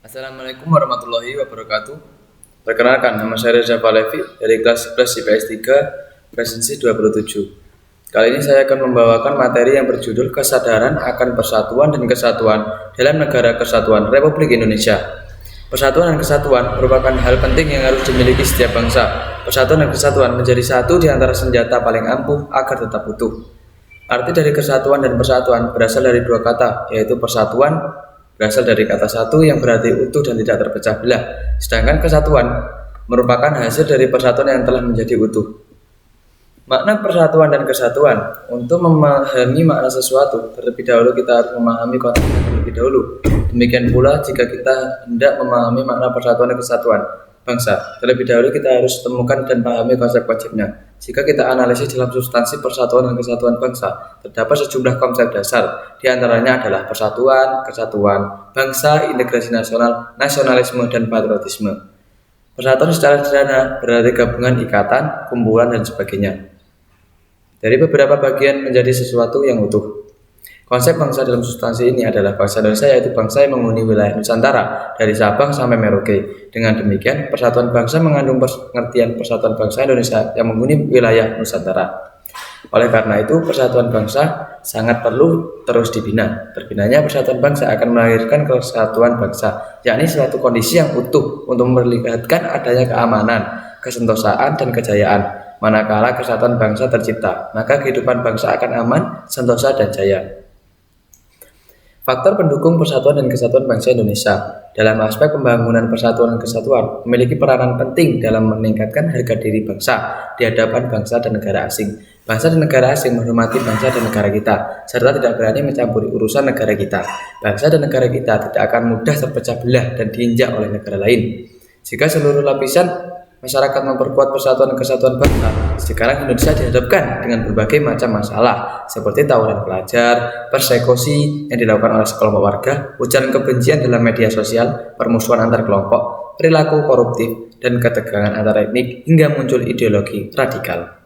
Assalamualaikum warahmatullahi wabarakatuh. Perkenalkan, nama saya Reza Palevi dari kelas 11 IPS 3, Presensi 27. Kali ini saya akan membawakan materi yang berjudul Kesadaran akan Persatuan dan Kesatuan dalam Negara Kesatuan Republik Indonesia. Persatuan dan kesatuan merupakan hal penting yang harus dimiliki setiap bangsa. Persatuan dan kesatuan menjadi satu di antara senjata paling ampuh agar tetap utuh. Arti dari kesatuan dan persatuan berasal dari dua kata, yaitu persatuan berasal dari kata satu yang berarti utuh dan tidak terpecah belah. Sedangkan kesatuan merupakan hasil dari persatuan yang telah menjadi utuh. Makna persatuan dan kesatuan. Untuk memahami makna sesuatu, terlebih dahulu kita harus memahami konteksnya terlebih dahulu. Demikian pula jika kita hendak memahami makna persatuan dan kesatuan bangsa, terlebih dahulu kita harus temukan dan pahami konsep-konsepnya. Jika kita analisis dalam substansi persatuan dan kesatuan bangsa, terdapat sejumlah konsep dasar. Di antaranya adalah persatuan, kesatuan, bangsa, integrasi nasional, nasionalisme, dan patriotisme. Persatuan secara sederhana berarti gabungan ikatan, kumpulan, dan sebagainya dari beberapa bagian menjadi sesuatu yang utuh. Konsep bangsa dalam substansi ini adalah bangsa Indonesia, yaitu bangsa yang menghuni wilayah Nusantara dari Sabang sampai Merauke. Dengan demikian, persatuan bangsa mengandung pengertian persatuan bangsa Indonesia yang menghuni wilayah Nusantara. Oleh karena itu, persatuan bangsa sangat perlu terus dibina. Terbinanya persatuan bangsa akan melahirkan kesatuan bangsa, yakni suatu kondisi yang utuh untuk memperlihatkan adanya keamanan, kesentosaan, dan kejayaan. Manakala kesatuan bangsa tercipta, maka kehidupan bangsa akan aman, sentosa, dan jaya. Faktor pendukung persatuan dan kesatuan bangsa Indonesia dalam aspek pembangunan persatuan dan kesatuan memiliki peranan penting dalam meningkatkan harga diri bangsa di hadapan bangsa dan negara asing. Bangsa dan negara asing menghormati bangsa dan negara kita, serta tidak berani mencampuri urusan negara kita. Bangsa dan negara kita tidak akan mudah terpecah belah dan diinjak oleh negara lain. Jika seluruh lapisan masyarakat memperkuat persatuan dan kesatuan bangsa, sekarang Indonesia dihadapkan dengan berbagai macam masalah seperti tawuran pelajar, persekusi yang dilakukan oleh sekelompok warga, ujaran kebencian dalam media sosial, permusuhan antar kelompok, perilaku koruptif, dan ketegangan antar etnik hingga muncul ideologi radikal.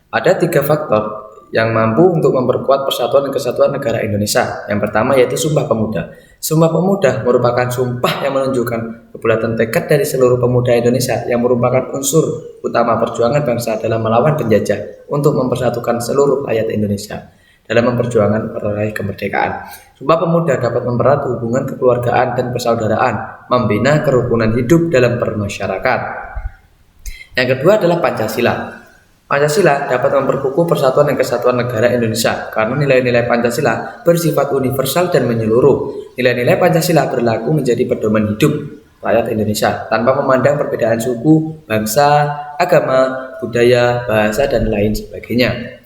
Ada 3 faktor yang mampu untuk memperkuat persatuan dan kesatuan negara Indonesia. Yang pertama yaitu Sumpah Pemuda. Sumpah Pemuda merupakan sumpah yang menunjukkan kebulatan tekad dari seluruh pemuda Indonesia yang merupakan unsur utama perjuangan bangsa dalam melawan penjajah untuk mempersatukan seluruh rakyat Indonesia dalam memperjuangkan meraih kemerdekaan. Sumpah Pemuda dapat mempererat hubungan kekeluargaan dan persaudaraan, membina kerukunan hidup dalam bermasyarakat. Yang kedua adalah Pancasila. Pancasila dapat memperkukuh persatuan dan kesatuan negara Indonesia karena nilai-nilai Pancasila bersifat universal dan menyeluruh. Nilai-nilai Pancasila berlaku menjadi pedoman hidup rakyat Indonesia tanpa memandang perbedaan suku, bangsa, agama, budaya, bahasa, dan lain sebagainya.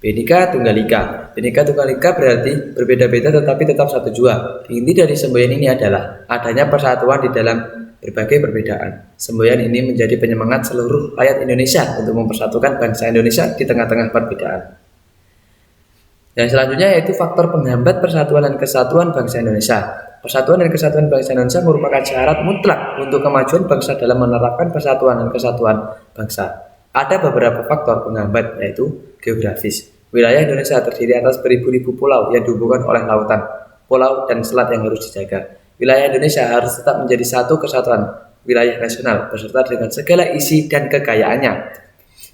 Bhinneka Tunggal Ika. Bhinneka Tunggal Ika berarti berbeda-beda tetapi tetap satu jua. Inti dari semboyan ini adalah adanya persatuan di dalam berbagai perbedaan. Semboyan ini menjadi penyemangat seluruh rakyat Indonesia untuk mempersatukan bangsa Indonesia di tengah-tengah perbedaan. Dan selanjutnya yaitu faktor penghambat persatuan dan kesatuan bangsa Indonesia. Persatuan dan kesatuan bangsa Indonesia merupakan syarat mutlak untuk kemajuan bangsa dalam menerapkan persatuan dan kesatuan bangsa. Ada beberapa faktor penghambat yaitu geografis. Wilayah Indonesia terdiri atas beribu-ribu pulau yang dihubungkan oleh lautan, pulau, dan selat yang harus dijaga. Wilayah Indonesia harus tetap menjadi satu kesatuan wilayah nasional beserta dengan segala isi dan kekayaannya.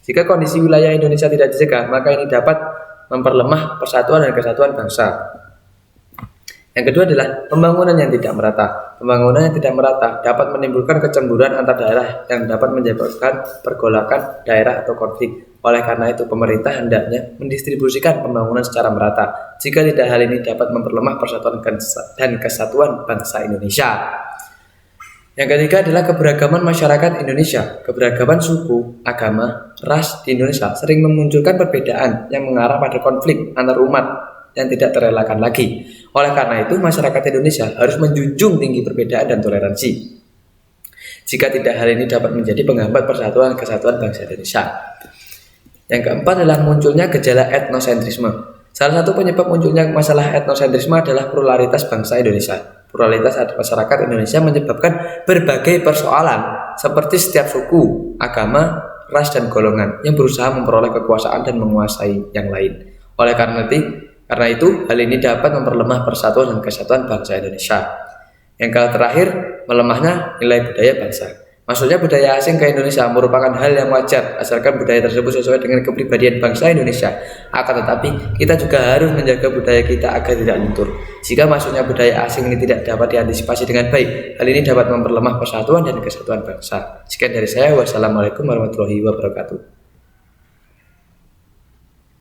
Jika kondisi wilayah Indonesia tidak dijaga, maka ini dapat memperlemah persatuan dan kesatuan bangsa. Yang kedua adalah pembangunan yang tidak merata. Pembangunan yang tidak merata dapat menimbulkan kecemburuan antar daerah yang dapat menyebabkan pergolakan daerah atau konflik. Oleh karena itu, pemerintah hendaknya mendistribusikan pembangunan secara merata. Jika tidak, hal ini dapat memperlemah persatuan dan kesatuan bangsa Indonesia. Yang ketiga adalah keberagaman masyarakat Indonesia. Keberagaman suku, agama, ras di Indonesia sering memunculkan perbedaan yang mengarah pada konflik antar umat yang tidak terelakkan lagi. Oleh karena itu, masyarakat Indonesia harus menjunjung tinggi perbedaan dan toleransi. Jika tidak, hal ini dapat menjadi penghambat persatuan dan kesatuan bangsa Indonesia. Yang keempat adalah munculnya gejala etnosentrisme. Salah satu penyebab munculnya masalah etnosentrisme adalah pluralitas bangsa Indonesia. Pluralitas masyarakat Indonesia menyebabkan berbagai persoalan seperti setiap suku, agama, ras, dan golongan yang berusaha memperoleh kekuasaan dan menguasai yang lain. Karena itu, hal ini dapat memperlemah persatuan dan kesatuan bangsa Indonesia. Yang terakhir, melemahnya nilai budaya bangsa. Maksudnya budaya asing ke Indonesia merupakan hal yang wajar asalkan budaya tersebut sesuai dengan kepribadian bangsa Indonesia. Akan tetapi, kita juga harus menjaga budaya kita agar tidak luntur. Jika masuknya budaya asing ini tidak dapat diantisipasi dengan baik, hal ini dapat memperlemah persatuan dan kesatuan bangsa. Sekian dari saya. Wassalamualaikum warahmatullahi wabarakatuh.